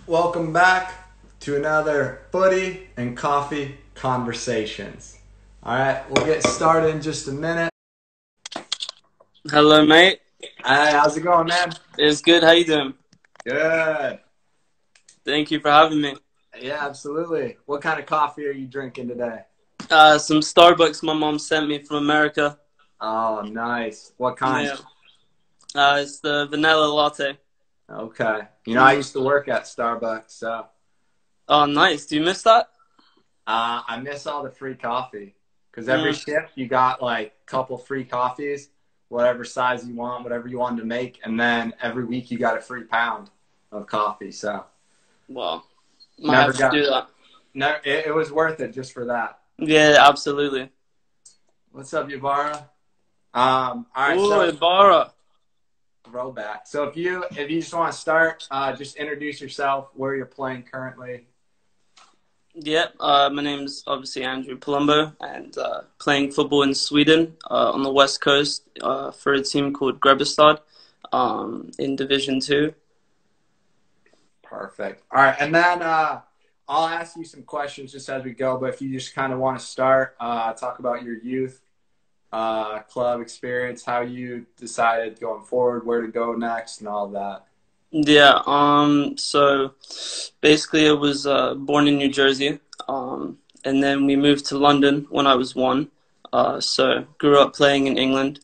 Welcome back to another footy and coffee conversations. All right, we'll get started in just a minute. Hello, mate. Hey, how's it going, man? It's good. How you doing? Good. Thank you for having me. Yeah, absolutely. What kind of coffee are you drinking today? Some Starbucks my mom sent me from America. Oh, nice. What kind? Yeah. It's the vanilla latte. Okay. I used to work at Starbucks, so Oh, nice. Do you miss that? I miss all the free coffee because every Mm. shift you got like a couple free coffees, whatever size you want, whatever you wanted to make, and then every week you got a free pound of coffee. So Well, might never have to got do that. no. It was worth it just for that. Yeah, absolutely. What's up, Yavara? All right, Ooh, so Ibarra. throwback. So if you just want to start, just introduce yourself, where you're playing currently. Yep. My name's obviously Andrew Palumbo, and playing football in Sweden on the west coast for a team called Grebbestad in Division 2. Perfect. All right, and then I'll ask you some questions just as we go. But if you just kind of want to start, talk about your youth club experience, how you decided going forward, where to go next, and all of that. Yeah, so basically I was born in New Jersey, and then we moved to London when I was one. So grew up playing in England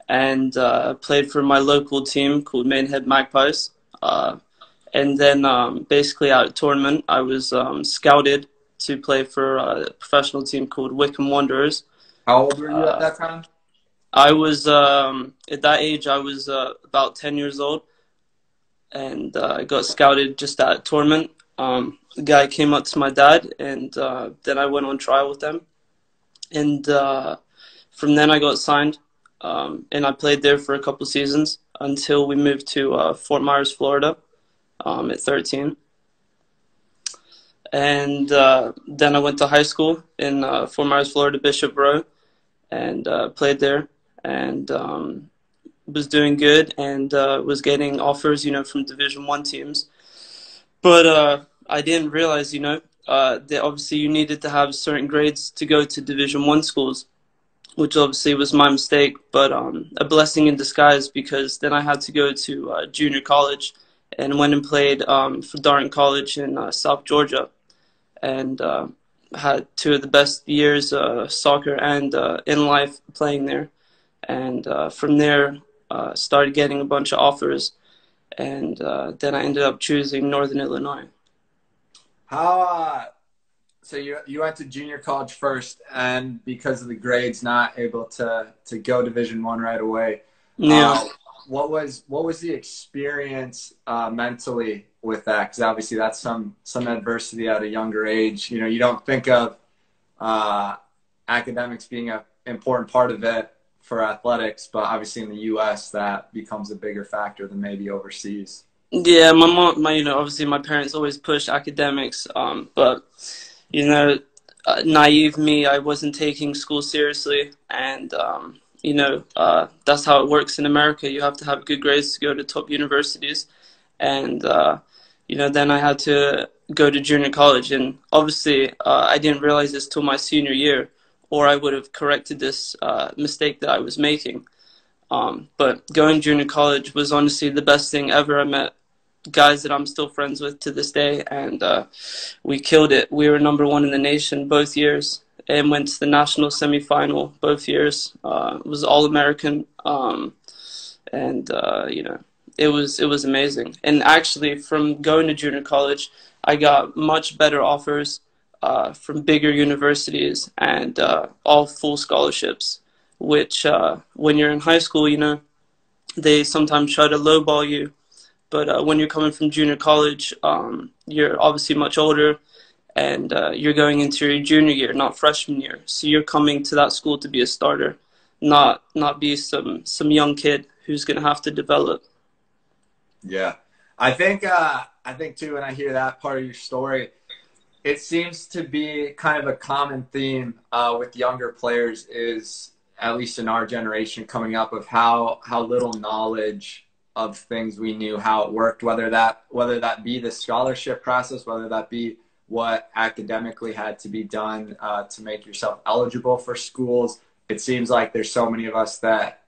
and played for my local team called Maidenhead Magpies. And then basically at a tournament, I was scouted to play for a professional team called Wycombe Wanderers. How old were you at Uh, that time? I was at that age, I was about 10 years old and got scouted just at a tournament. The guy came up to my dad, and then I went on trial with them. And from then I got signed, and I played there for a couple seasons until we moved to Fort Myers, Florida, at 13. And then I went to high school in Fort Myers, Florida, Bishop Row, and played there. And was doing good and was getting offers, from Division 1 teams. But I didn't realize, that obviously you needed to have certain grades to go to Division 1 schools, which obviously was my mistake, but a blessing in disguise because then I had to go to junior college and went and played for Darton College in South Georgia and had two of the best years soccer and in life playing there. And from there, started getting a bunch of offers, and then I ended up choosing Northern Illinois. How so you went to junior college first, and because of the grades, not able to go Division 1 right away. Yeah, What was the experience mentally with that? Because obviously that's some adversity at a younger age. You don't think of academics being an important part of it for athletics, but obviously in the U.S. that becomes a bigger factor than maybe overseas. yeah. My mom, obviously my parents always pushed academics, but you know, naive me, I wasn't taking school seriously, and that's how it works in America. You have to have good grades to go to top universities, and then I had to go to junior college, and obviously I didn't realize this till my senior year, or I would have corrected this mistake that I was making. But going junior college was honestly the best thing ever. I met guys that I'm still friends with to this day, and we killed it. We were number 1 in the nation both years and went to the national semifinal both years. It was all American, and it was amazing. And actually, from going to junior college, I got much better offers from bigger universities and all full scholarships. Which, when you're in high school, they sometimes try to lowball you. But when you're coming from junior college, you're obviously much older, and you're going into your junior year, not freshman year. So you're coming to that school to be a starter, not be some young kid who's going to have to develop. Yeah, I think too. When I hear that part of your story, it seems to be kind of a common theme with younger players is, at least in our generation coming up, of how little knowledge of things we knew how it worked, whether that be the scholarship process, whether that be what academically had to be done to make yourself eligible for schools. It seems like there's so many of us that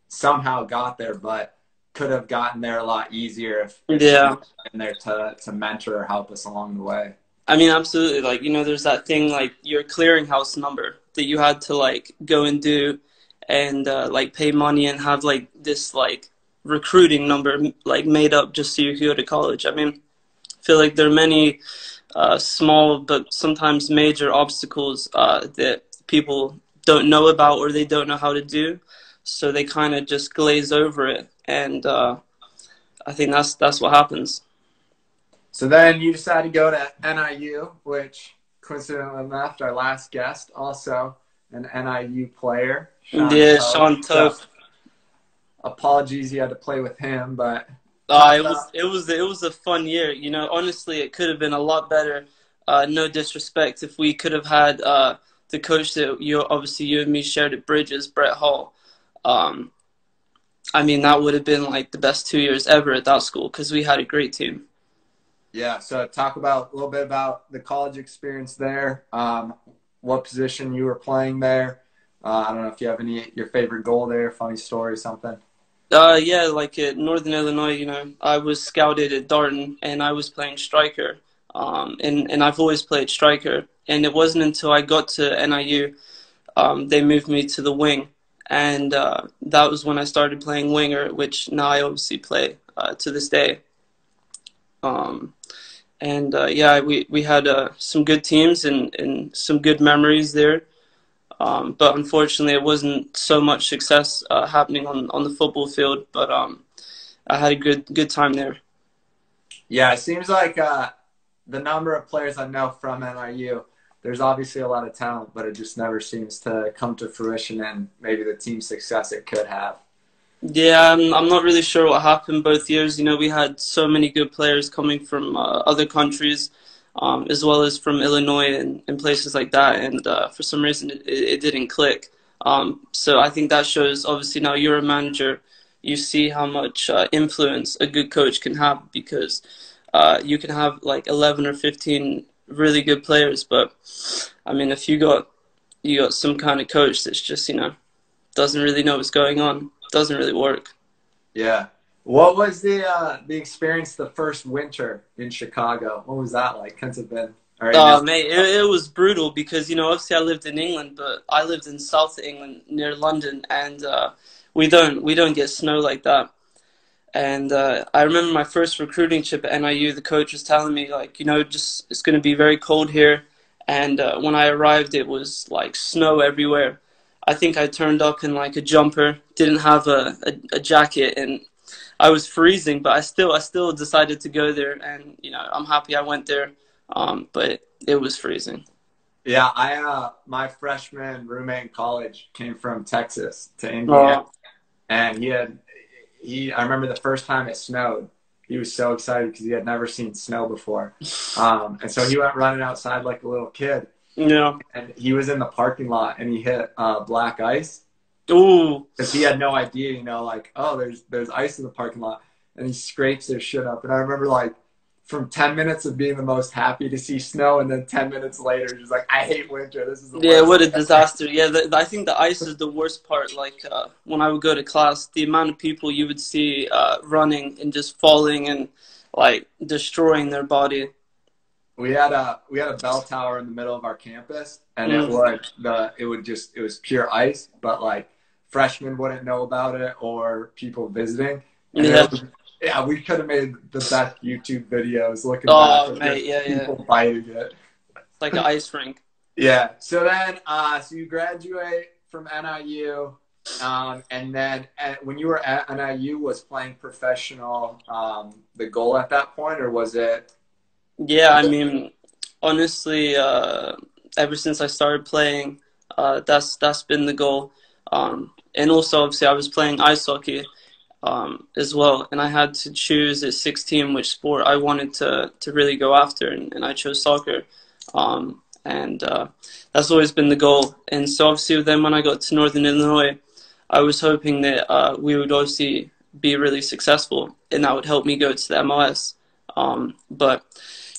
somehow got there, but could have gotten there a lot easier if Yeah. someone was in there to mentor or help us along the way. I mean, absolutely. Like, you know, there's that thing, like your clearinghouse number that you had to like go and do and like pay money and have like this like recruiting number like made up just so you could go to college. I mean, I feel like there are many small but sometimes major obstacles that people don't know about or they don't know how to do. So they kind of just glaze over it. And I think that's what happens. So then you decided to go to NIU, which coincidentally enough, our last guest, also an NIU player. Yeah, Sean Toth. So, apologies you had to play with him, but it was a fun year. You know, honestly, it could have been a lot better. No disrespect, if we could have had the coach that you and me shared at Bridges, Brett Hall. I mean, that would have been like the best 2 years ever at that school because we had a great team. Yeah, so talk about a little bit about the college experience there. What position you were playing there? I don't know if you have your favorite goal there, funny story, something. Yeah, like at Northern Illinois, you know, I was scouted at Darton and I was playing striker. And I've always played striker. And it wasn't until I got to NIU, they moved me to the wing. And that was when I started playing winger, which now I obviously play to this day. Yeah, we had some good teams and some good memories there. But unfortunately, it wasn't so much success happening on the football field. But I had a good time there. Yeah, it seems like the number of players I know from NIU, there's obviously a lot of talent, but it just never seems to come to fruition and maybe the team success it could have. Yeah, I'm not really sure what happened both years. You know, we had so many good players coming from other countries, as well as from Illinois and places like that. And for some reason, it didn't click. So I think that shows, obviously, now you're a manager. You see how much influence a good coach can have because you can have like 11 or 15 really good players. But, I mean, if you got some kind of coach that's just, you know, doesn't really know what's going on, doesn't really work. Yeah. What was the experience the first winter in Chicago? What was that like? Couldn't have been. Mate, it was brutal because, you know, obviously I lived in England, but I lived in South England near London, and we don't get snow like that. And I remember my first recruiting trip at NIU, the coach was telling me, like, you know, just it's going to be very cold here. And when I arrived, it was like snow everywhere. I think I turned up in like a jumper, didn't have a jacket, and I was freezing, but I still decided to go there, and you know, I'm happy I went there. But it was freezing. Yeah, my freshman roommate in college came from Texas to Indiana, and I remember the first time it snowed, he was so excited because he had never seen snow before, and so he went running outside like a little kid. Yeah. And he was in the parking lot and he hit black ice. Ooh. Because he had no idea, you know, like, oh, there's ice in the parking lot. And he scrapes his shit up. And I remember, like, from 10 minutes of being the most happy to see snow, and then 10 minutes later, just like, I hate winter. This is the worst. Yeah, what a disaster. Yeah, I think the ice is the worst part. Like, when I would go to class, the amount of people you would see running and just falling and, like, destroying their body. We had a bell tower in the middle of our campus, and it was pure ice, but like freshmen wouldn't know about it or people visiting. And we could have made the best YouTube videos looking back at people fighting it. It's like an ice rink. Yeah. So then, so you graduate from NIU, and then when you were at NIU, was playing professional the goal at that point, or was it? Yeah, I mean, honestly, ever since I started playing, that's been the goal. And also, obviously, I was playing ice hockey as well, and I had to choose at 16 which sport I wanted to really go after, and I chose soccer. And that's always been the goal. And so, obviously, then when I got to Northern Illinois, I was hoping that we would obviously be really successful, and that would help me go to the MLS. But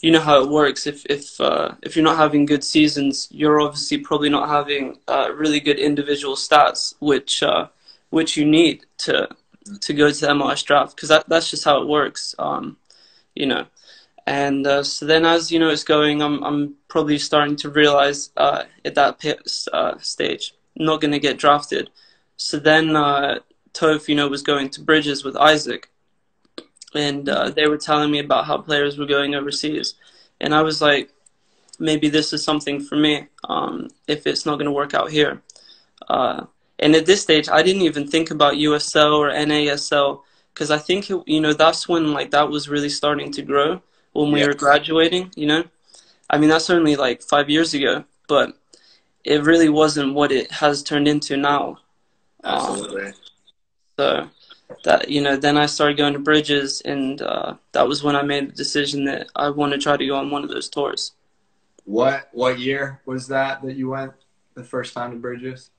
you know how it works. If you're not having good seasons, you're obviously probably not having really good individual stats, which you need to go to the MLS draft, because that's just how it works. You know. And so then, as you know, it's going. I'm probably starting to realize at that stage, I'm not going to get drafted. So then, Toph, you know, was going to Bridges with Isaac, and they were telling me about how players were going overseas, and I was like, maybe this is something for me. If it's not going to work out here, and at this stage, I didn't even think about USL or NASL, because I think you know, that's when like that was really starting to grow. When we were graduating, you know, I mean, that's only like 5 years ago, but it really wasn't what it has turned into now. Absolutely. So that, you know, then I started going to Bridges, and that was when I made the decision that I want to try to go on one of those tours. What year was that you went the first time to Bridges?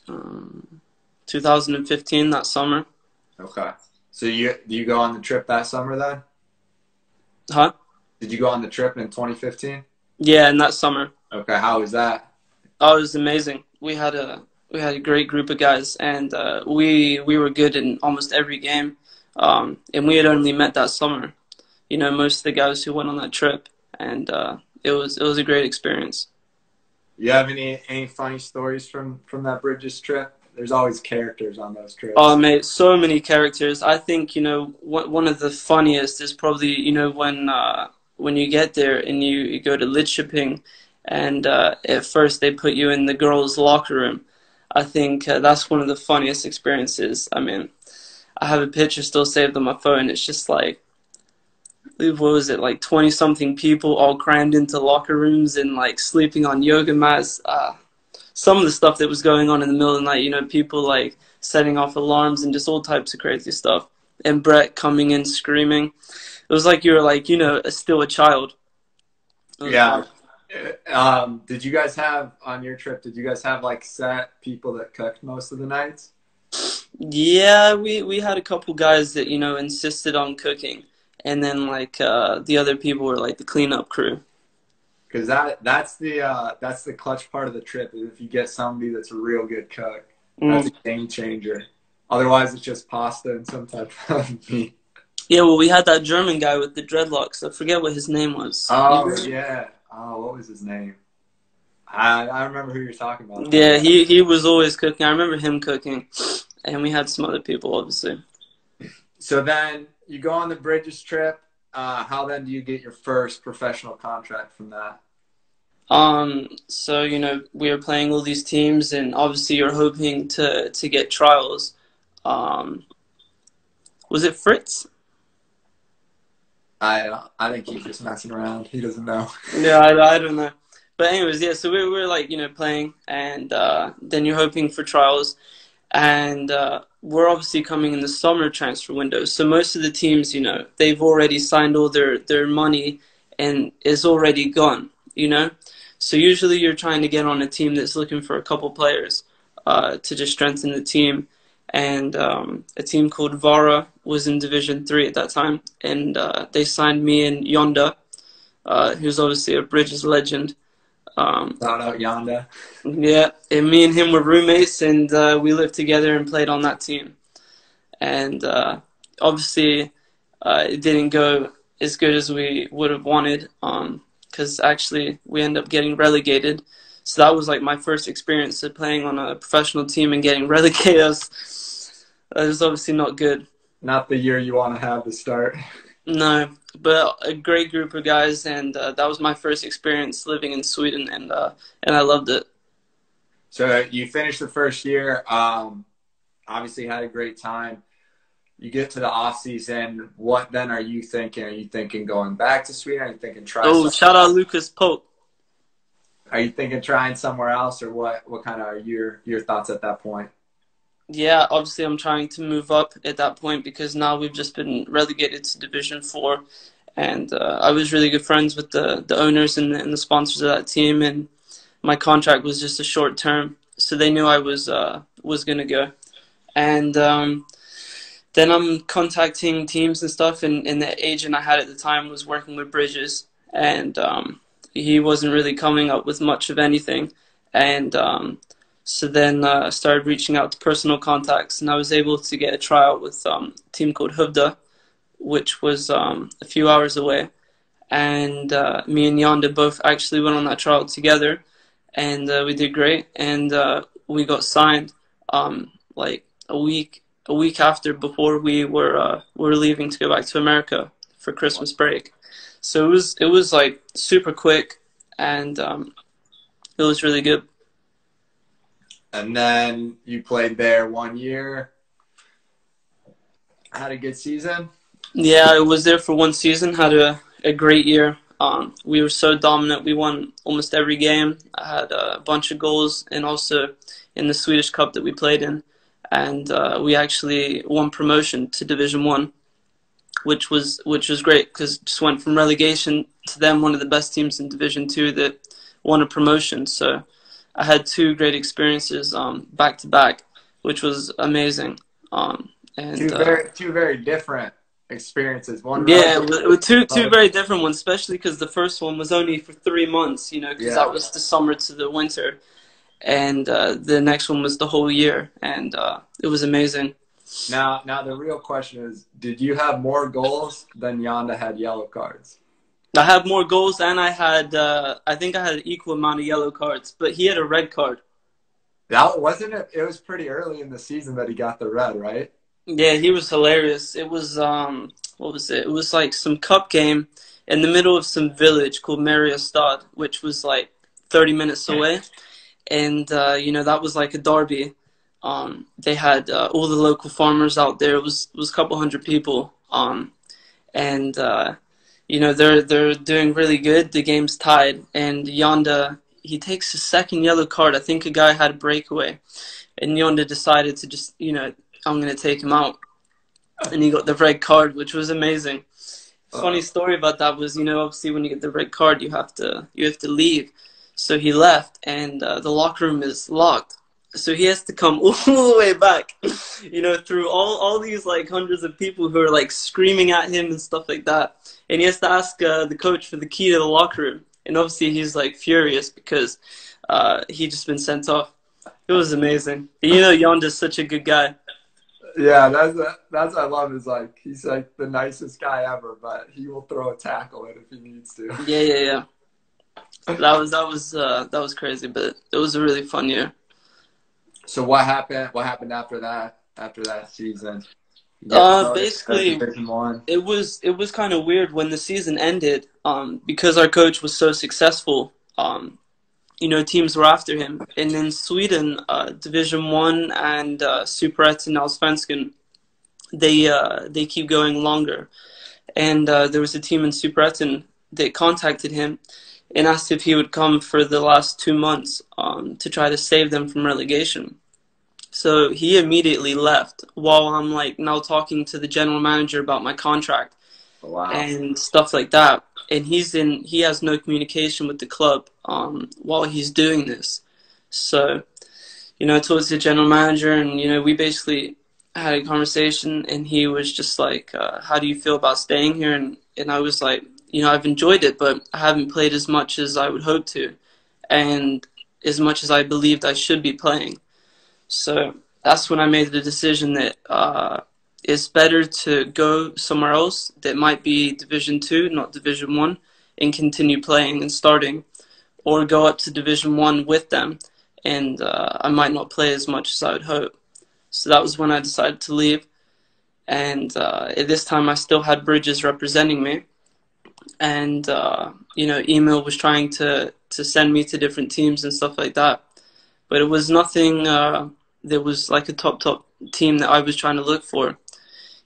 2015, that summer. Okay. So do you go on the trip that summer then? Huh? Did you go on the trip in 2015? Yeah, in that summer. Okay, how was that? Oh, it was amazing. We had a great group of guys, and we were good in almost every game. And we had only met that summer, you know, most of the guys who went on that trip, and it was a great experience. You have any funny stories from that Bridges trip? There's always characters on those trips. Oh, mate, so many characters. I think, you know, one of the funniest is probably, you know, when you get there and you go to Lidköping, and at first they put you in the girls' locker room. I think that's one of the funniest experiences. I mean, I have a picture still saved on my phone. It's just like, what was it, like 20-something people all crammed into locker rooms and like sleeping on yoga mats. Some of the stuff that was going on in the middle of the night, you know, people like setting off alarms and just all types of crazy stuff. And Brett coming in screaming. It was like you were like, you know, still a child. Yeah. Did you guys have, on your trip, like set people that cooked most of the nights? Yeah, we had a couple guys that, you know, insisted on cooking. And then like the other people were like the cleanup crew. Because that's the clutch part of the trip, is if you get somebody that's a real good cook. That's a game changer. Otherwise, it's just pasta and some type of meat. Yeah, well, we had that German guy with the dreadlocks. I forget what his name was. Oh, yeah. Oh, what was his name? I remember who you're talking about. Yeah, he was always cooking. I remember him cooking. And we had some other people, obviously. So then you go on the Bridges trip. How then do you get your first professional contract from that? So, you know, we were playing all these teams, and obviously you're hoping to get trials. Was it Fritz? I think he's just messing around. He doesn't know. Yeah, I don't know. But anyways, yeah, so we were like, you know, playing, and then you're hoping for trials. And we're obviously coming in the summer transfer window. So most of the teams, you know, they've already signed all their money and is already gone, you know. So usually you're trying to get on a team that's looking for a couple players to just strengthen the team. And a team called Vara was in Division 3 at that time. And they signed me and Yonda, who's obviously a Bridges legend. Shout out Yonda. Yeah, and me and him were roommates, and we lived together and played on that team. And obviously, it didn't go as good as we would have wanted, because actually we ended up getting relegated. So that was like my first experience of playing on a professional team and getting relegated. That was obviously not good. Not the year you want to have to start. No, but a great group of guys, and that was my first experience living in Sweden, and I loved it. So you finished the first year, obviously had a great time. You get to the off season. What then are you thinking? Are you thinking going back to Sweden? Are you thinking trying? Shout out Lucas Pope. Are you thinking trying somewhere else, or what kind of are your thoughts at that point? Yeah, obviously I'm trying to move up at that point, because now we've just been relegated to Division 4, and I was really good friends with the owners and the sponsors of that team, and my contract was just a short term, so they knew I was going to go. And then I'm contacting teams and stuff, and the agent I had at the time was working with Bridges, and he wasn't really coming up with much of anything. And so then I started reaching out to personal contacts, and I was able to get a tryout with a team called Huvda, which was a few hours away. And me and Yonda both actually went on that trial together, and we did great. And we got signed like a week after, before we were leaving to go back to America for Christmas break. So it was like super quick, and it was really good. And then you played there 1 year. Had a good season. Yeah, I was there for one season. Had a great year. We were so dominant. We won almost every game. I had a bunch of goals, and also in the Swedish Cup that we played in. And we actually won promotion to Division 1, which was great, because just went from relegation to them, one of the best teams in Division 2 that won a promotion. So I had two great experiences back to back, which was amazing. And two very different experiences. Yeah, with two very different ones, especially because the first one was only for 3 months, because that was the summer to the winter. And the next one was the whole year, and it was amazing. Now the real question is, did you have more goals than Yonda had yellow cards? I had more goals, and I think I had an equal amount of yellow cards, but he had a red card. That wasn't it. It was pretty early in the season that he got the red, right? Yeah, he was hilarious. It was what was it? It was like some cup game in the middle of some village called Mariestad, which was like 30 minutes away. And, that was like a derby. They had all the local farmers out there. It was a couple hundred people. And they're doing really good. The game's tied. And Yonda, he takes his second yellow card. I think a guy had a breakaway. And Yonda decided to just, I'm going to take him out. And he got the red card, which was amazing. Funny story about that was, obviously when you get the red card, you have to leave. So he left, and the locker room is locked. So he has to come all the way back, through all these like hundreds of people who are like screaming at him and stuff like that. And he has to ask the coach for the key to the locker room. And obviously he's like furious because he just been sent off. It was amazing. Yonda's such a good guy. Yeah, that's what I love. Is like he's like the nicest guy ever, but he will throw a tackle in if he needs to. Yeah. That was crazy, but it was a really fun year. So what happened? What happened after that? After that season? Basically, it was kind of weird when the season ended. Because our coach was so successful. Teams were after him, and in Sweden, Division 1 and Superettan Allsvenskan, they keep going longer. And there was a team in Superettan that contacted him and asked if he would come for the last 2 months to try to save them from relegation. So he immediately left while I'm like now talking to the general manager about my contract. Wow. And stuff like that. And he has no communication with the club while he's doing this. So, I talked to the general manager, and, we basically had a conversation, and he was just like, how do you feel about staying here? And I was like, I've enjoyed it, but I haven't played as much as I would hope to, and as much as I believed I should be playing. So that's when I made the decision that it's better to go somewhere else that might be Division 2, not Division 1, and continue playing and starting, or go up to Division 1 with them, and I might not play as much as I would hope. So that was when I decided to leave, and at this time I still had Bridges representing me, and Emil was trying to send me to different teams and stuff like that, but it was nothing that was like a top team that I was trying to look for,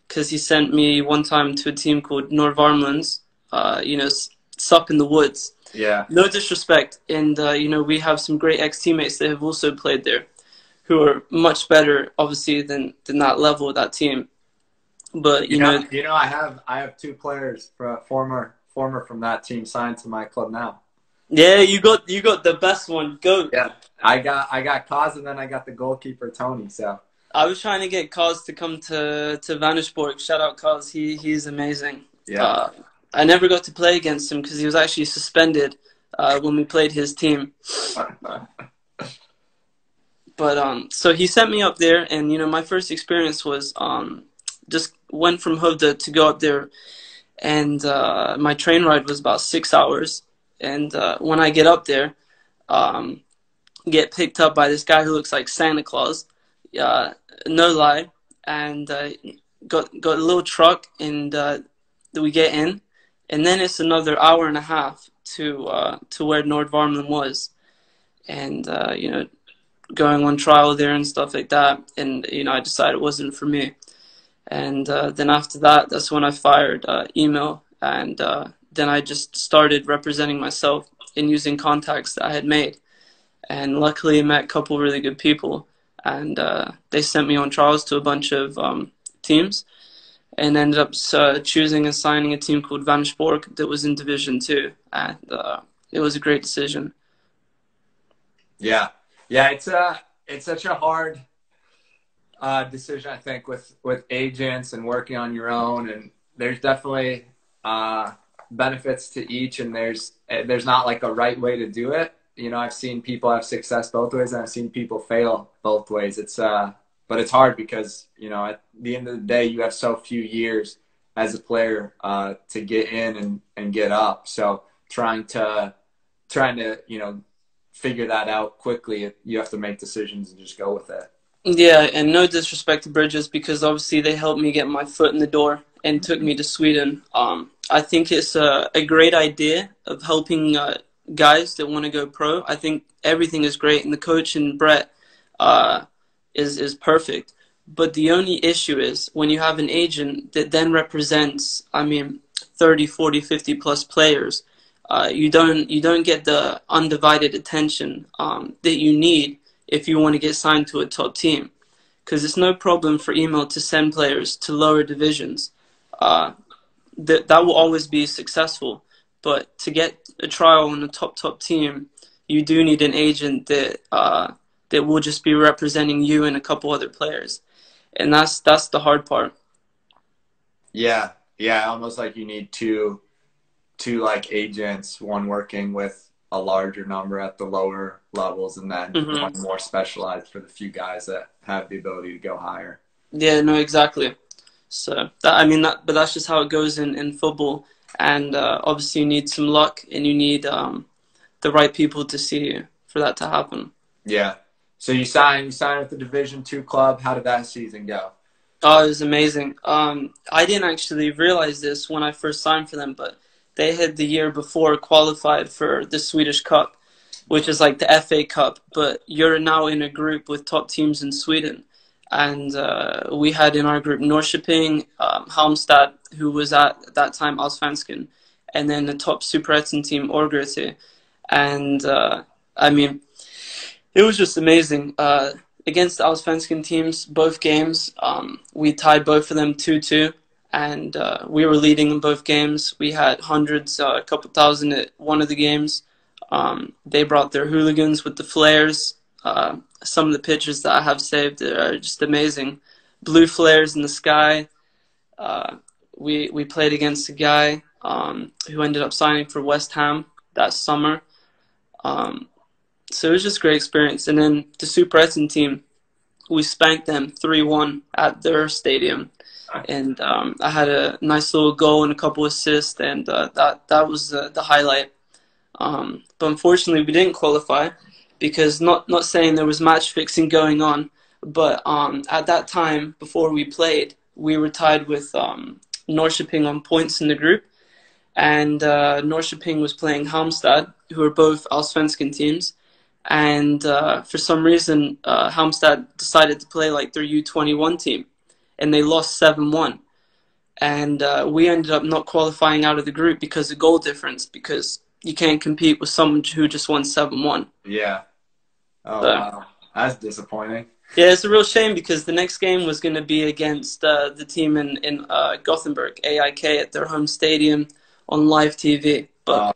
because he sent me one time to a team called Norvarmlands, it's up in the woods. Yeah. No disrespect, and we have some great ex-teammates that have also played there, who are much better, obviously, than that level of that team. But I have two players former from that team signed to my club now. Yeah, you got the best one. Go. Yeah, I got Kaz, and then I got the goalkeeper Tony. So I was trying to get Kaz to come to Vanesborg. Shout out Kaz. He's amazing. Yeah. Uh, I never got to play against him because he was actually suspended when we played his team. But so he sent me up there, and my first experience was just went from Hovda to go up there, and my train ride was about 6 hours. And when I get up there, get picked up by this guy who looks like Santa Claus. No lie, and got a little truck, and we get in, and then it's another hour and a half to where Nordvarmland was, and going on trial there and stuff like that, and I decided it wasn't for me, and then after that, that's when I fired email, and then I just started representing myself and using contacts that I had made, and luckily I met a couple really good people. And they sent me on trials to a bunch of teams, and ended up choosing and signing a team called Vanesborg that was in Division 2, and it was a great decision. Yeah, it's such a hard decision, I think, with agents and working on your own, and there's definitely benefits to each, and there's not like a right way to do it. I've seen people have success both ways, and I've seen people fail both ways. But it's hard because, at the end of the day, you have so few years as a player to get in and get up. So trying to figure that out quickly, you have to make decisions and just go with it. Yeah, and no disrespect to Bridges, because obviously they helped me get my foot in the door and took me to Sweden. I think it's a great idea of helping guys that want to go pro. I think everything is great, and the coach and Brett is perfect. But the only issue is when you have an agent that then represents, 30, 40, 50 plus players, you don't get the undivided attention that you need if you want to get signed to a top team. Because it's no problem for email to send players to lower divisions. That will always be successful. But to get a trial on a top team, you do need an agent that will just be representing you and a couple other players, and that's the hard part. Yeah, almost like you need two like agents, one working with a larger number at the lower levels, and then one more specialized for the few guys that have the ability to go higher. Yeah, no, exactly. So but that's just how it goes in football. And obviously you need some luck, and you need the right people to see you for that to happen. Yeah. So you signed with the Division 2 club. How did that season go? Oh, it was amazing. I didn't actually realize this when I first signed for them, but they had the year before qualified for the Swedish Cup, which is like the FA Cup, but you're now in a group with top teams in Sweden. And we had in our group Norrköping, Halmstad, who was at that time Allsvenskan, and then the top Superettan team, Örgryte. And it was just amazing. Against the Allsvenskan teams, both games, we tied both of them 2-2, and we were leading in both games. We had hundreds, a couple thousand at one of the games. They brought their hooligans with the flares. Some of the pictures that I have saved are just amazing. Blue flares in the sky. We played against a guy who ended up signing for West Ham that summer. So it was just a great experience. And then the Superettan team, we spanked them 3-1 at their stadium. And I had a nice little goal and a couple assists, and that was the highlight. But unfortunately, we didn't qualify, because not saying there was match fixing going on, but at that time, before we played, we were tied with Norrköping on points in the group, and Norrköping was playing Halmstad, who are both Allsvenskan teams, and for some reason, Halmstad decided to play like their U21 team, and they lost 7-1. And we ended up not qualifying out of the group because of goal difference, because you can't compete with someone who just won 7-1. Yeah. Oh, wow. That's disappointing. Yeah, it's a real shame, because the next game was going to be against the team in Gothenburg, AIK, at their home stadium on live TV. But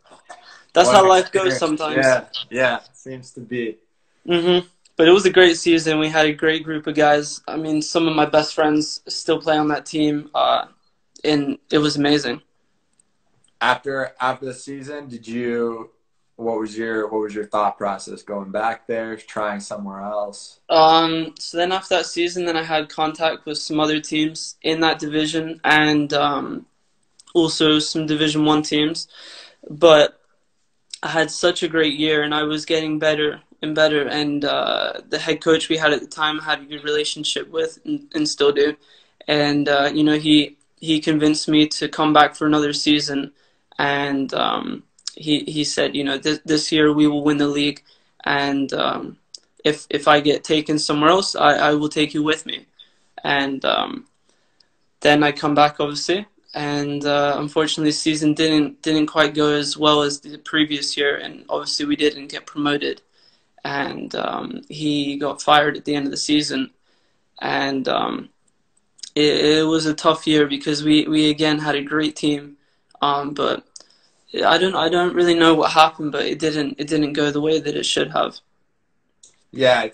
that's how life goes sometimes. Yeah, seems to be. But it was a great season. We had a great group of guys. I mean, some of my best friends still play on that team, and it was amazing. After the season, what was your thought process going back there, trying somewhere else? So then after that season, then I had contact with some other teams in that division and also some Division One teams. But I had such a great year, and I was getting better and better. And the head coach we had at the time I had a good relationship with, and still do. And he convinced me to come back for another season. And he said, this year we will win the league, and if I get taken somewhere else, I will take you with me. And then I come back, obviously. And unfortunately, the season didn't quite go as well as the previous year, and obviously we didn't get promoted. And he got fired at the end of the season, and it was a tough year because we again had a great team, but I don't really know what happened, but it didn't go the way that it should have. Yeah,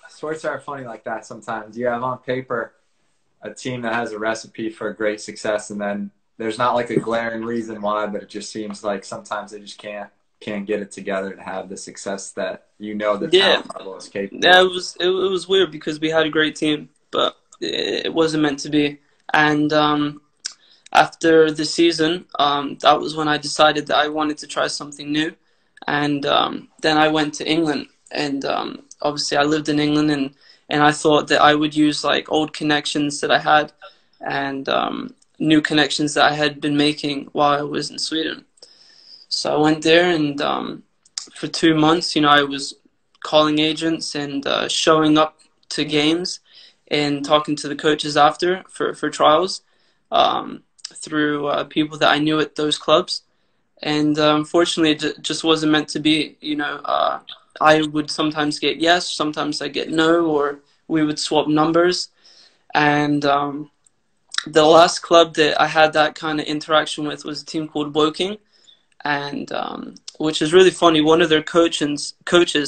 sports are funny like that sometimes. You have on paper a team that has a recipe for great success, and then there's not like a glaring reason why, but it just seems like sometimes they just can't get it together to have the success that the talent level is capable Yeah, of. it was weird because we had a great team, but it wasn't meant to be. And after the season, that was when I decided that I wanted to try something new. And then I went to England, and obviously I lived in England, and I thought that I would use like old connections that I had and new connections that I had been making while I was in Sweden. So I went there, and for 2 months, I was calling agents and showing up to games and talking to the coaches after for trials through people that I knew at those clubs. And unfortunately, it just wasn't meant to be. I would sometimes get yes, sometimes I get no, or we would swap numbers. And the last club that I had that kind of interaction with was a team called Woking, and which is really funny. One of their coaches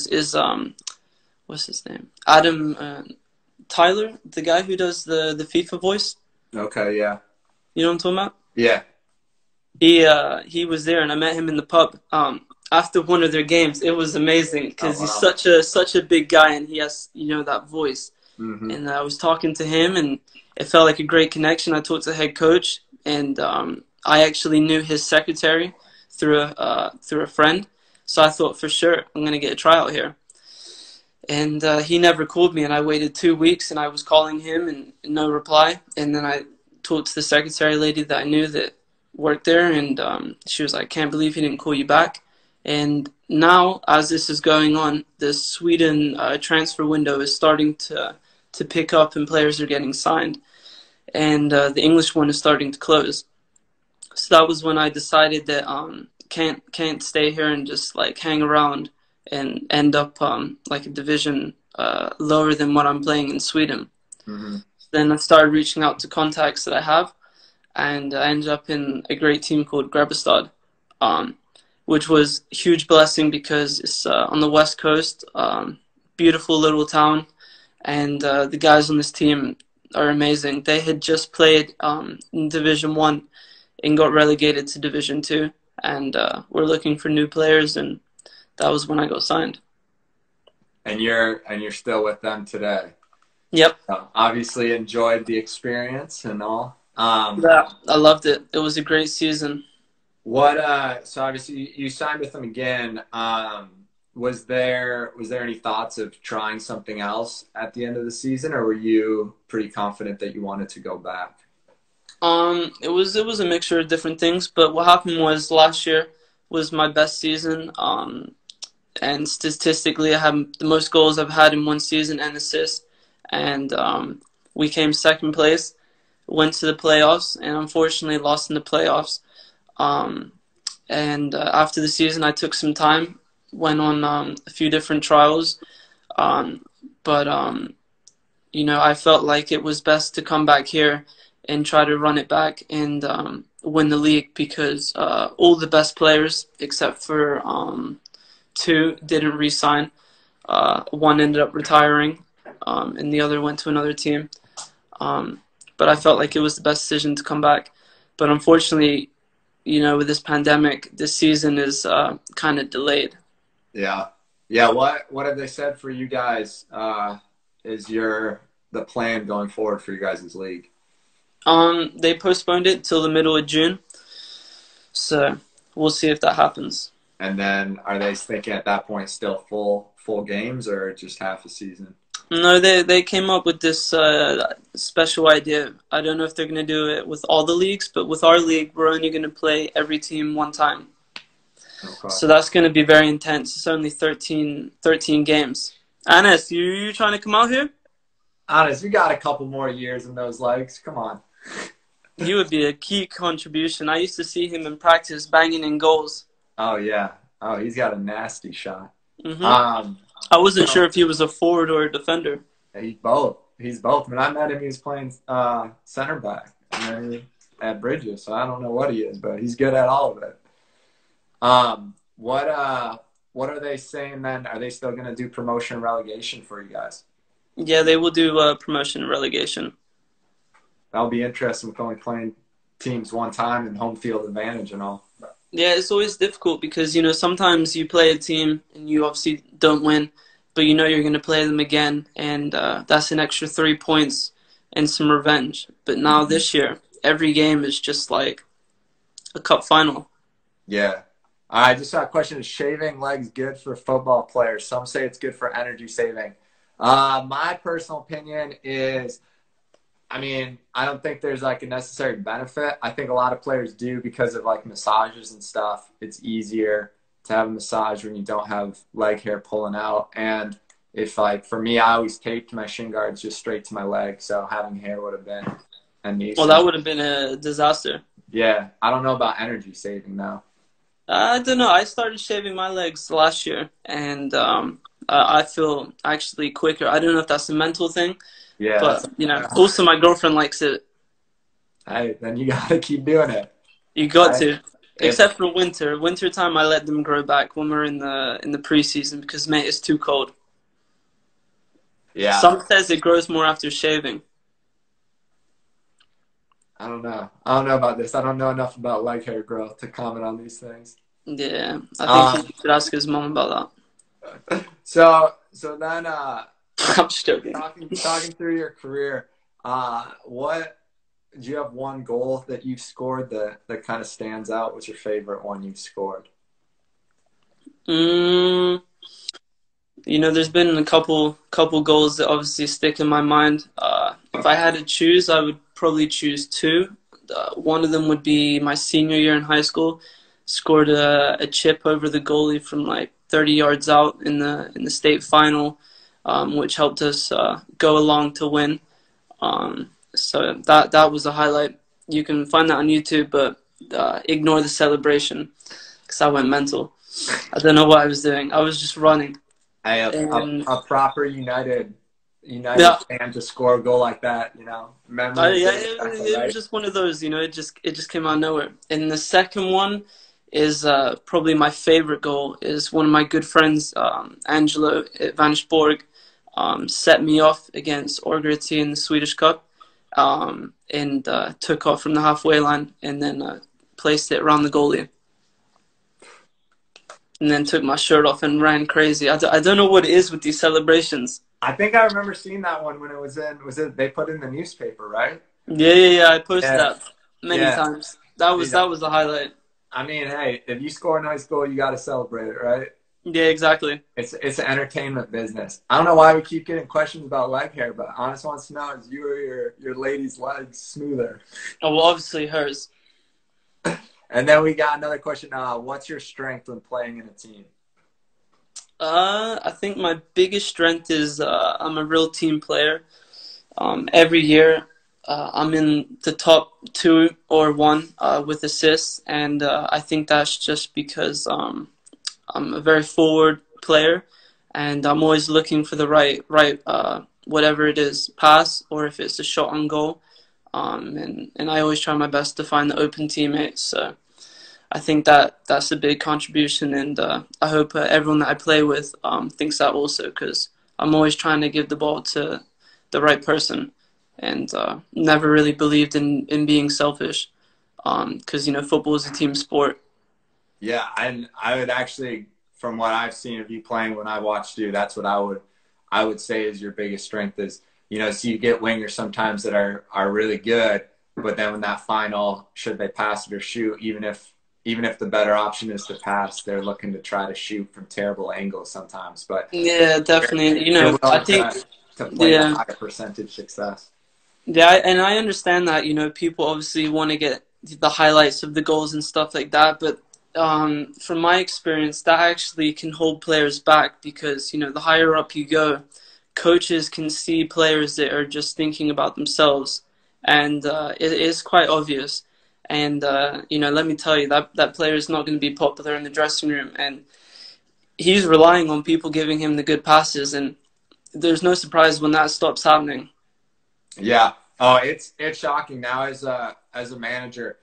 is what's his name? Adam Tyler, the guy who does the FIFA voice. Okay, yeah. You know what I'm talking about? Yeah. He was there, and I met him in the pub after one of their games. It was amazing because Oh, wow. he's such a big guy, and he has that voice. Mm-hmm. And I was talking to him, and it felt like a great connection. I talked to the head coach, and I actually knew his secretary through a friend. So I thought for sure I'm gonna get a tryout here. And he never called me, and I waited 2 weeks, and I was calling him, and no reply. And then I talked to the secretary lady that I knew that worked there, and she was like, "Can't believe he didn't call you back." And now, as this is going on, the Sweden transfer window is starting to pick up, and players are getting signed, and the English one is starting to close. So that was when I decided that can't stay here and just like hang around and end up like a division lower than what I'm playing in Sweden. Mm-hmm. Then I started reaching out to contacts that I have, and I ended up in a great team called Grebbestad, which was a huge blessing because it's on the west coast, beautiful little town, and the guys on this team are amazing. They had just played in Division One and got relegated to Division Two, and we're looking for new players, and that was when I got signed. And you're still with them today. Yep. So obviously enjoyed the experience and all. Yeah, I loved it. It was a great season. So obviously you signed with them again. Was there any thoughts of trying something else at the end of the season, or were you pretty confident that you wanted to go back? It was a mixture of different things, but what happened was last year was my best season. And statistically, I had the most goals I've had in one season and assists. And we came second place, went to the playoffs, and unfortunately lost in the playoffs. And after the season, I took some time, went on a few different trials, but I felt like it was best to come back here and try to run it back and win the league because all the best players, except for two, didn't re-sign. One ended up retiring, and the other went to another team. But I felt like it was the best decision to come back. But unfortunately, with this pandemic, this season is kind of delayed. Yeah. Yeah. What have they said for you guys? Is the plan going forward for you guys' league? They postponed it till the middle of June, so we'll see if that happens. And then are they thinking at that point still full games or just half a season? No, they came up with this special idea. I don't know if they're going to do it with all the leagues, but with our league, we're only going to play every team one time. Okay. So that's going to be very intense. It's only 13 games. Anis, you trying to come out here? Honest, we got a couple more years in those legs. Come on. He would be a key contribution. I used to see him in practice banging in goals. Oh, yeah. Oh, he's got a nasty shot. Mm-hmm. I wasn't sure if he was a forward or a defender. He's both. When I met him, he was playing center back at Bridges, so I don't know what he is, but he's good at all of it. What are they saying then? Are they still going to do promotion and relegation for you guys? Yeah, they will do promotion and relegation. That'll be interesting with only playing teams one time and home field advantage and all. Yeah, it's always difficult because, sometimes you play a team and you obviously don't win, but you're going to play them again, and that's an extra 3 points and some revenge. But now this year, every game is just like a cup final. Yeah. All right, just a question. Is shaving legs good for football players? Some say it's good for energy saving. My personal opinion is, I don't think there's like a necessary benefit. I think a lot of players do because of like massages and stuff. It's easier to have a massage when you don't have leg hair pulling out. And if for me, I always taped my shin guards just straight to my leg. So having hair would have been a nuisance. Well, that would have been a disaster. Yeah. I don't know about energy saving though. I don't know. I started shaving my legs last year, and I feel actually quicker. I don't know if that's a mental thing. Yeah. But, also my girlfriend likes it. Hey, then you got to keep doing it. You got to. Except for winter. Wintertime, I let them grow back when we're in the preseason because, mate, it's too cold. Yeah. Some says it grows more after shaving. I don't know about this. I don't know enough about leg hair growth to comment on these things. Yeah. I think he should ask his mom about that. So then... I'm just joking. Talking through your career, do you have one goal that you've scored that kind of stands out? What's your favorite one you've scored? There's been a couple goals that obviously stick in my mind. If I had to choose, I would probably choose two. One of them would be my senior year in high school. Scored a chip over the goalie from like 30 yards out in the state final. Which helped us go along to win. So that was a highlight. You can find that on YouTube, but ignore the celebration because I went mental. I don't know what I was doing. I was just running. A proper United fan to score a goal like that, memories. It was just one of those. It just came out of nowhere. And the second one is probably my favorite goal. Is one of my good friends, Angelo at Vanesborg. Set me off against Orgretti in the Swedish Cup and took off from the halfway line and then placed it around the goalie. And then took my shirt off and ran crazy. I don't know what it is with these celebrations. I think I remember seeing that one when it was they put in the newspaper, right? Yeah. I posted that many times. That was the highlight. Hey, if you score a nice goal, you got to celebrate it, right? Yeah, exactly. It's an entertainment business. I don't know why we keep getting questions about leg hair, but Honest wants to know, is you or your lady's legs smoother? Oh, well, obviously hers. And then we got another question. What's your strength when playing in a team? I think my biggest strength is I'm a real team player. Every year I'm in the top 2 or 1 with assists, and I think that's just because I'm a very forward player, and I'm always looking for the right whatever it is, pass, or if it's a shot on goal. And I always try my best to find the open teammates. So I think that that's a big contribution, and I hope everyone that I play with thinks that also, because I'm always trying to give the ball to the right person, and never really believed in being selfish, because football is a team sport. Yeah, and I would actually, from what I've seen of you playing when I watched you, that's what I would say is your biggest strength is, so you get wingers sometimes that are really good, but then when that final, should they pass it or shoot, even if the better option is to pass, they're looking to try to shoot from terrible angles sometimes. But Yeah, definitely. you're I willing think, to play the yeah, higher percentage success. yeah, and I understand that, people obviously want to get the highlights of the goals and stuff like that, but from my experience, that actually can hold players back because, the higher up you go, coaches can see players that are just thinking about themselves, and it is quite obvious. And, let me tell you, that player is not going to be popular in the dressing room, and he's relying on people giving him the good passes, and there's no surprise when that stops happening. Yeah. Oh, it's shocking now as a manager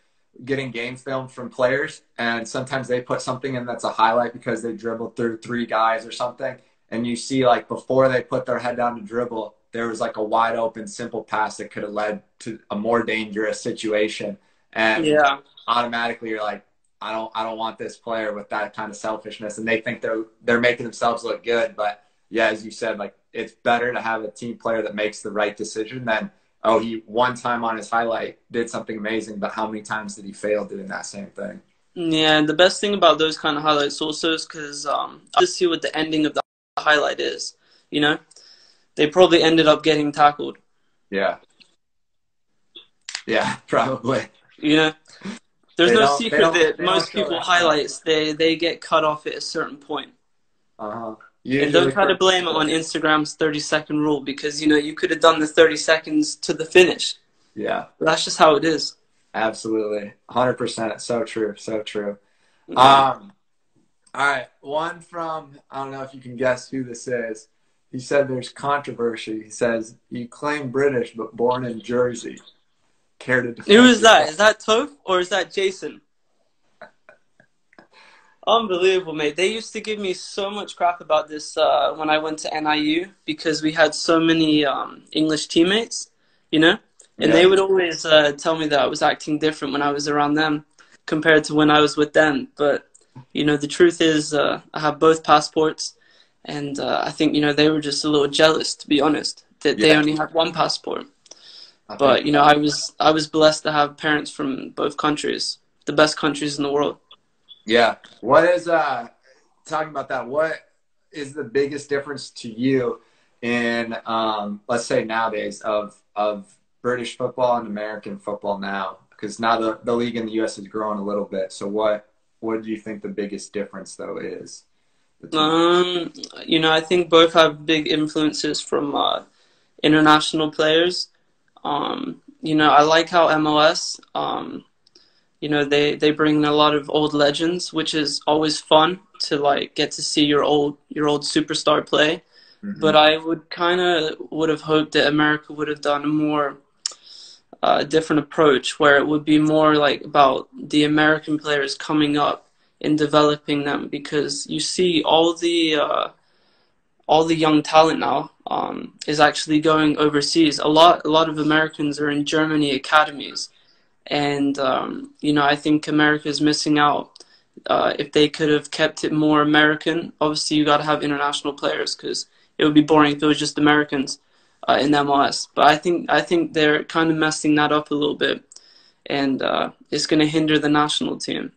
getting game film from players, and sometimes they put something in that's a highlight because they dribbled through three guys or something, and you see like before they put their head down to dribble, there was like a wide open simple pass that could have led to a more dangerous situation, and Yeah. automatically you're like, I don't want this player with that kind of selfishness, and they think they're making themselves look good, but yeah, as you said, like it's better to have a team player that makes the right decision than, oh, he one time on his highlight did something amazing, but how many times did he fail doing that same thing? Yeah, and the best thing about those kind of highlights also is because I just see what the ending of the highlight is. They probably ended up getting tackled. Yeah. Yeah, probably. There's no secret that they don't most show people that stuff. highlights they get cut off at a certain point. Uh-huh. And don't Usually try to blame it on Instagram's 30-second rule because you could have done the 30 seconds to the finish. Yeah. But that's just how it is. Absolutely. 100%. So true. So true. Yeah. All right. One from, I don't know if you can guess who this is. He said there's controversy. He says, you claim British, but born in Jersey. Care to defend Who is that? yourself? Is that Toph or is that Jason? Unbelievable, mate. They used to give me so much crap about this when I went to NIU because we had so many English teammates, and Yeah. they would always tell me that I was acting different when I was around them compared to when I was with them. But, the truth is I have both passports, and I think, they were just a little jealous, to be honest, that they Yeah. only had one passport. I But, think I was blessed to have parents from both countries, the best countries in the world. Yeah. What is talking about that? What is the biggest difference to you in let's say nowadays of British football and American football now? Because now the league in the US has grown a little bit. So what do you think the biggest difference though is between I think both have big influences from international players. I like how MLS they bring in a lot of old legends, which is always fun to like get to see your old superstar play. But I would have hoped that America would have done a more different approach, where it would be more like about the American players coming up and developing them, because you see all the young talent now is actually going overseas. A lot of Americans are in Germany academies. And, I think America is missing out. If they could have kept it more American, obviously you got to have international players because it would be boring if it was just Americans in MLS. But I think they're kind of messing that up a little bit, and it's going to hinder the national team.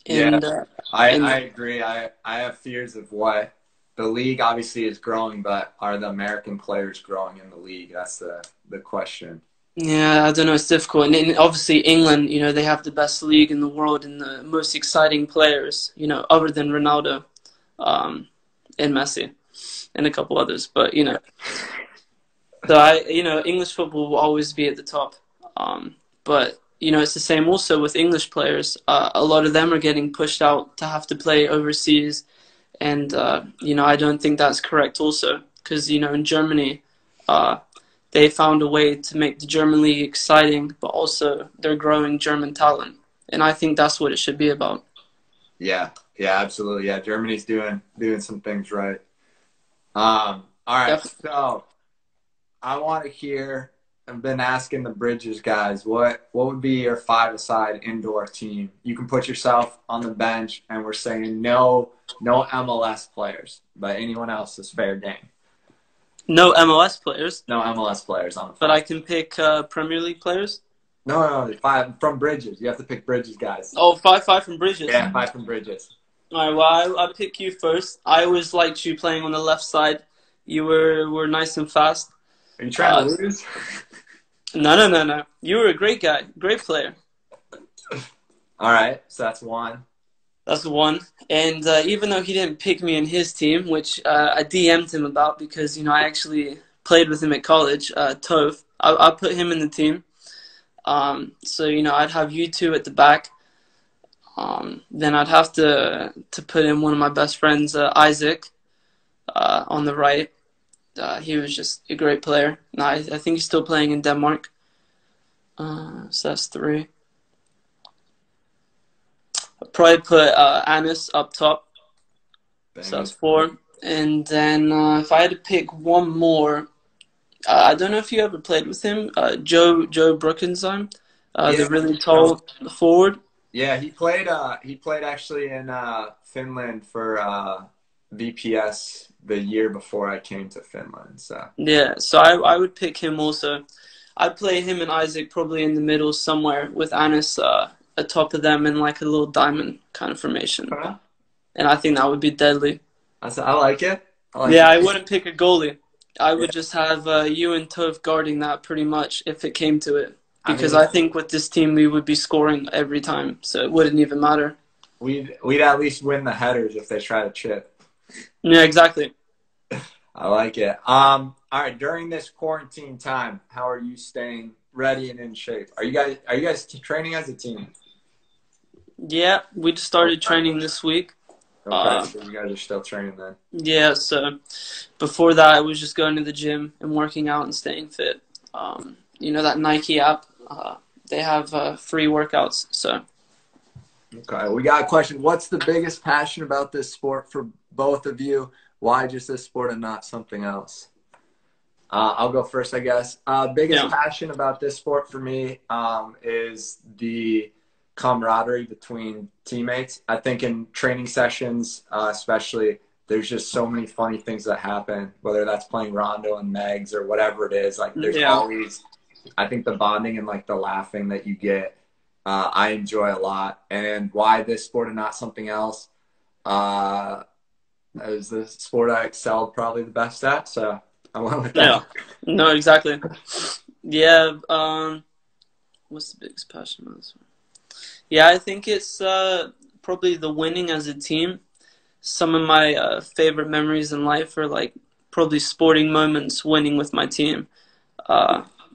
Yeah, And, I agree. I have fears of what the league obviously is growing, but are the American players growing in the league? That's the question. yeah, I don't know. It's difficult. And obviously, England, they have the best league in the world and the most exciting players, other than Ronaldo and Messi and a couple others. But, so English football will always be at the top. But, it's the same also with English players. A lot of them are getting pushed out to have to play overseas. And, I don't think that's correct also. Because, in Germany, they found a way to make the German league exciting, but also they're growing German talent. and I think that's what it should be about. Yeah, yeah, absolutely. Yeah, Germany's doing some things right. All right, Def- so I want to hear. I've been asking the Bridges guys, what would be your five-a-side indoor team? You can put yourself on the bench, and we're saying no MLS players, but anyone else is fair game. no MLS players, No MLS players on the but five. I can pick Premier League players. No, five from Bridges. You have to pick Bridges guys. Oh, 5-5 from Bridges. Yeah, five from Bridges. All right, well, I'll pick you first. I always liked you playing on the left side. You were nice and fast. Are you trying to lose? No. You were a great guy, great player. All right, so that's one. That's one. And even though he didn't pick me in his team, which I DM'd him about because, I actually played with him at college, Tove, I put him in the team. So, I'd have you two at the back. Then I'd have to put in one of my best friends, Isaac, on the right. He was just a great player. And I think he's still playing in Denmark. So that's three. I'd probably put Anis up top. So that's four. And then if I had to pick one more, I don't know if you ever played with him, Joe Bruckensheim, the really tall forward. Yeah, he played actually in Finland for VPS the year before I came to Finland. So yeah, so I would pick him also. I'd play him and Isaac probably in the middle somewhere with Anis atop of them in like a little diamond kind of formation. Okay. And I think that would be deadly. I like it. I wouldn't pick a goalie. I would just have you and Tove guarding that pretty much if it came to it. Because I think with this team we would be scoring every time, so it wouldn't even matter. We'd at least win the headers if they try to chip. Yeah, exactly. I like it. All right, during this quarantine time, how are you staying ready and in shape? Are you guys training as a team? Yeah, we just started training this week. Okay, so you guys are still training then. Yeah, so before that I was just going to the gym and working out and staying fit. That Nike app, they have free workouts. So okay, we got a question. What's the biggest passion about this sport for both of you? Why just this sport and not something else? I'll go first, I guess. Biggest passion about this sport for me is the camaraderie between teammates. I think in training sessions, especially, there's just so many funny things that happen, whether that's playing Rondo and Megs or whatever it is. Like, there's always, I think the bonding and like the laughing that you get, I enjoy a lot. And why this sport and not something else? It was the sport I excelled probably the best at, so I went with that. Yeah, no, exactly. Yeah, what's the biggest passion about this one? Yeah, I think it's probably the winning as a team. Some of my favorite memories in life are like probably sporting moments winning with my team.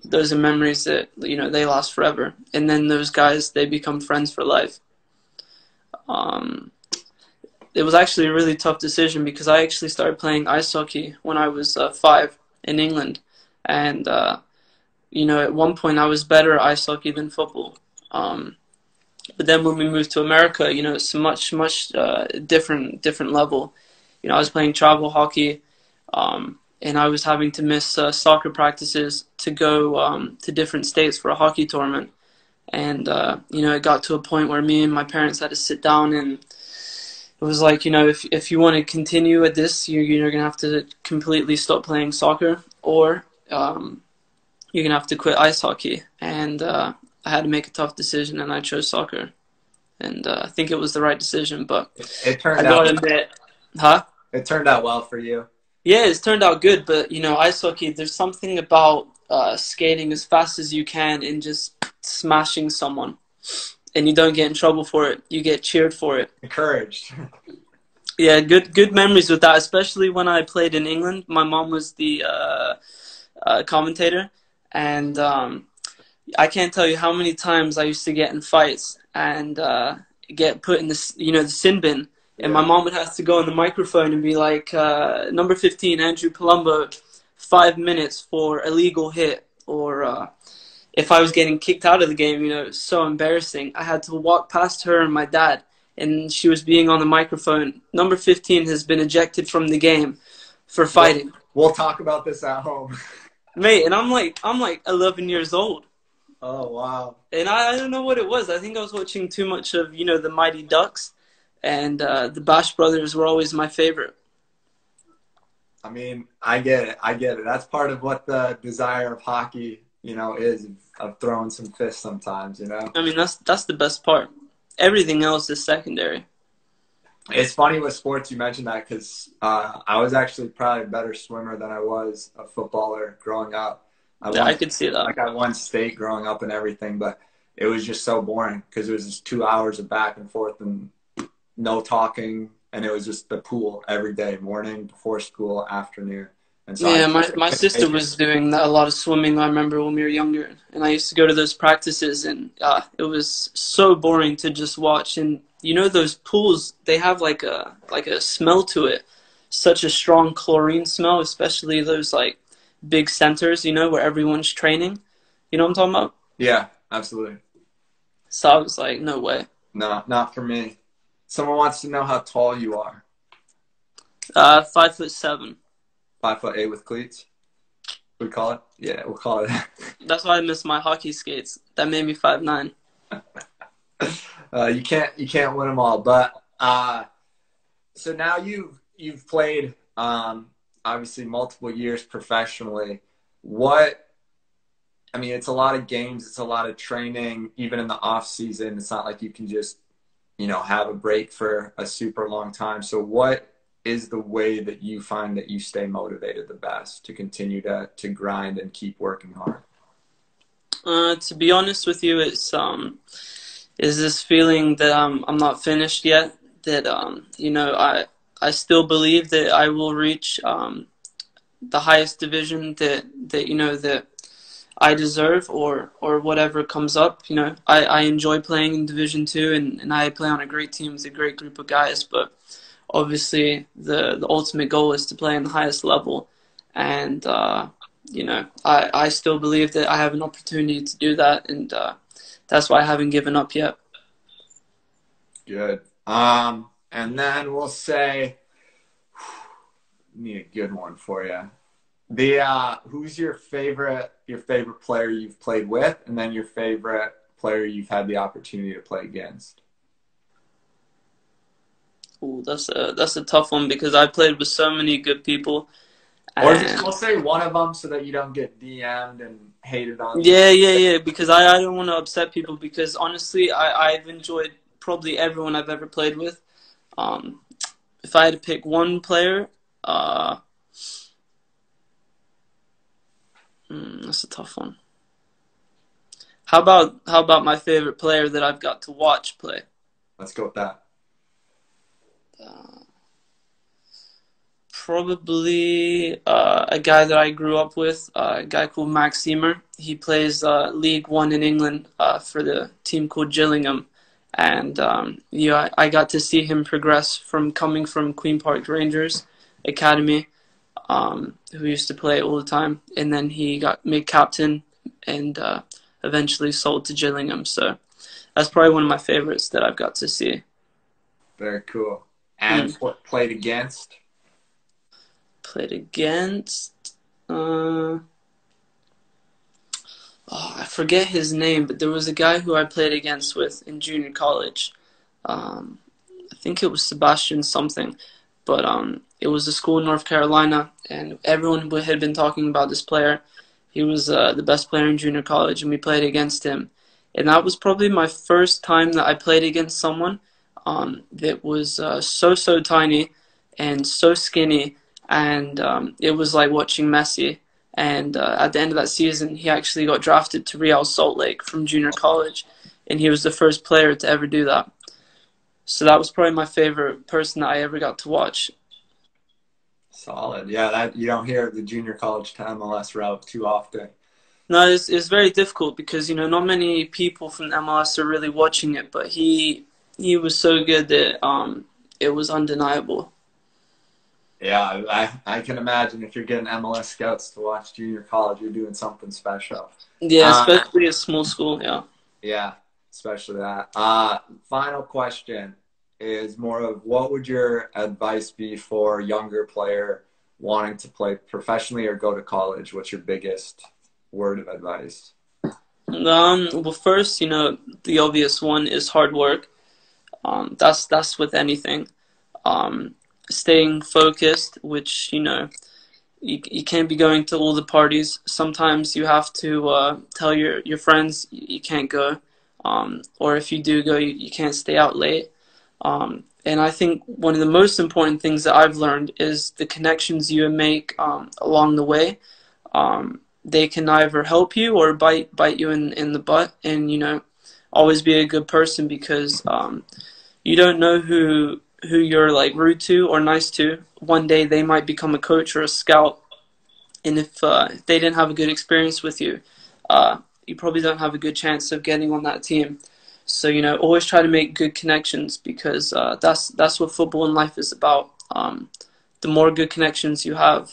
Those are memories that, they last forever. And then those guys, they become friends for life. It was actually a really tough decision because I actually started playing ice hockey when I was 5 in England. And, at one point I was better at ice hockey than football. But then when we moved to America, it's a much different level. I was playing travel hockey, and I was having to miss soccer practices to go to different states for a hockey tournament. And, it got to a point where me and my parents had to sit down, and it was like, if you want to continue at this, you're going to have to completely stop playing soccer, or you're going to have to quit ice hockey. And I had to make a tough decision, and I chose soccer. And I think it was the right decision, but it turned I gotta admit, It turned out well for you. Yeah, it's turned out good, but, ice hockey, there's something about skating as fast as you can and just smashing someone. And you don't get in trouble for it. You get cheered for it. Encouraged. Yeah, good memories with that, especially when I played in England. My mom was the commentator, and I can't tell you how many times I used to get in fights and get put in the sin bin. And my mom would have to go on the microphone and be like, number 15, Andrew Palumbo, 5 minutes for illegal hit, or if I was getting kicked out of the game, it's so embarrassing. I had to walk past her and my dad, and she was being on the microphone. Number 15 has been ejected from the game for fighting. We'll talk about this at home. Mate, and I'm like 11 years old. Oh, wow. And I don't know what it was. I think I was watching too much of, the Mighty Ducks, and the Bash Brothers were always my favorite. I mean, I get it. That's part of what the desire of hockey, is, of throwing some fists sometimes, I mean, that's the best part. Everything else is secondary. It's funny with sports you mentioned that, because I was actually probably a better swimmer than I was a footballer growing up. I could see that. Like, I won state growing up and everything, but it was just so boring because it was just 2 hours of back and forth and no talking, and it was just the pool every day, morning, before school, afternoon. And so yeah, my sister was doing a lot of swimming, I remember, when we were younger, and I used to go to those practices, and it was so boring to just watch. And those pools, they have like a smell to it, such a strong chlorine smell, especially those like big centers, where everyone's training. You know what I'm talking about? Yeah, absolutely. So I was like, no way. No, not for me. Someone wants to know how tall you are. 5'7". 5'8" with cleats. We call it? Yeah, we'll call it that. That's why I miss my hockey skates. That made me 5'9". You can't win them all. But so now you've played obviously multiple years professionally. It's a lot of games, it's a lot of training, even in the off season. It's not like you can just have a break for a super long time. So what is the way that you find that you stay motivated the best to continue to grind and keep working hard? To be honest with you, it's is this feeling that I'm not finished yet. That I still believe that I will reach the highest division that I deserve, or whatever comes up. I enjoy playing in Division 2, and I play on a great team with a great group of guys, but obviously the ultimate goal is to play in the highest level. And I still believe that I have an opportunity to do that, and that's why I haven't given up yet. Good. And then we'll say, need a good one for you. Who's your favorite player you've played with, and then your favorite player you've had the opportunity to play against? Ooh, that's a tough one, because I played with so many good people. Or just we'll say one of them so that you don't get DM'd and hated on. Yeah, because I don't want to upset people, because honestly I've enjoyed probably everyone I've ever played with. If I had to pick one player, that's a tough one. How about my favorite player that I've got to watch play? Let's go with that. Probably a guy that I grew up with, a guy called Max Emer. He plays League One in England for the team called Gillingham. And I got to see him progress from coming from Queen Park Rangers Academy, who used to play all the time, and then he got made captain and eventually sold to Gillingham. So that's probably one of my favorites that I've got to see. Very cool. And played against? Played against? I forget his name, but there was a guy who I played against with in junior college. I think it was Sebastian something, but it was a school in North Carolina, and everyone had been talking about this player. He was the best player in junior college, and we played against him. And that was probably my first time that I played against someone that was so tiny and so skinny, and it was like watching Messi. And at the end of that season, he actually got drafted to Real Salt Lake from junior college, and he was the first player to ever do that. So that was probably my favorite person that I ever got to watch. Solid. Yeah, you don't hear the junior college to MLS route too often. No, it's very difficult because, not many people from the MLS are really watching it, but he was so good that it was undeniable. Yeah, I can imagine if you're getting MLS scouts to watch junior college, you're doing something special. Yeah, especially a small school. Yeah. Yeah, especially that. Final question is more of what would your advice be for a younger player wanting to play professionally or go to college? What's your biggest word of advice? Well, first, the obvious one is hard work. That's with anything. Um, Staying focused, which you can't be going to all the parties. Sometimes you have to tell your friends you can't go, or if you do go, you can't stay out late. And I think one of the most important things that I've learned is the connections you make along the way. They can either help you or bite you in the butt, and always be a good person because you don't know who you're like rude to or nice to. One day they might become a coach or a scout, and if they didn't have a good experience with you, you probably don't have a good chance of getting on that team. So always try to make good connections because that's what football and life is about. The more good connections you have,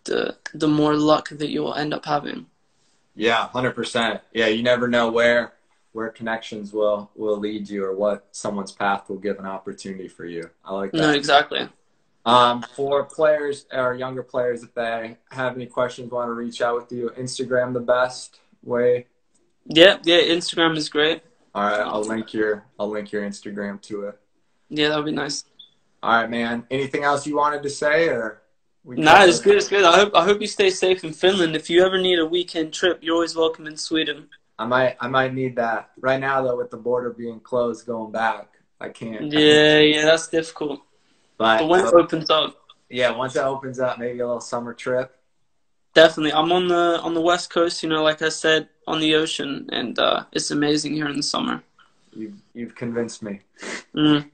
the more luck that you will end up having. Yeah, 100%. Yeah, you never know where connections will lead you or what someone's path will give an opportunity for you. I like No, that. exactly. For players or younger players, if they have any questions, want to reach out with you, Instagram the best way. Yeah, Instagram is great. All right, I'll link your Instagram to it. Yeah, that would be nice. All right, man. Anything else you wanted to say, or we Nah, it's covered? good. It's good. I hope you stay safe in Finland. If you ever need a weekend trip, you're always welcome in Sweden. I might need that right now though. With the border being closed, going back, I can't. Yeah, that's difficult. But But when it opens up, yeah, once it opens up, maybe a little summer trip. definitely. I'm on the West Coast. Like I said, on the ocean, and it's amazing here in the summer. You've convinced me. Mm.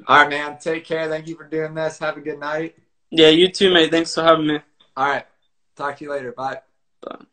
All right, man. Take care. Thank you for doing this. Have a good night. Yeah, you too, mate. Thanks for having me. All right. Talk to you later. Bye. Bye.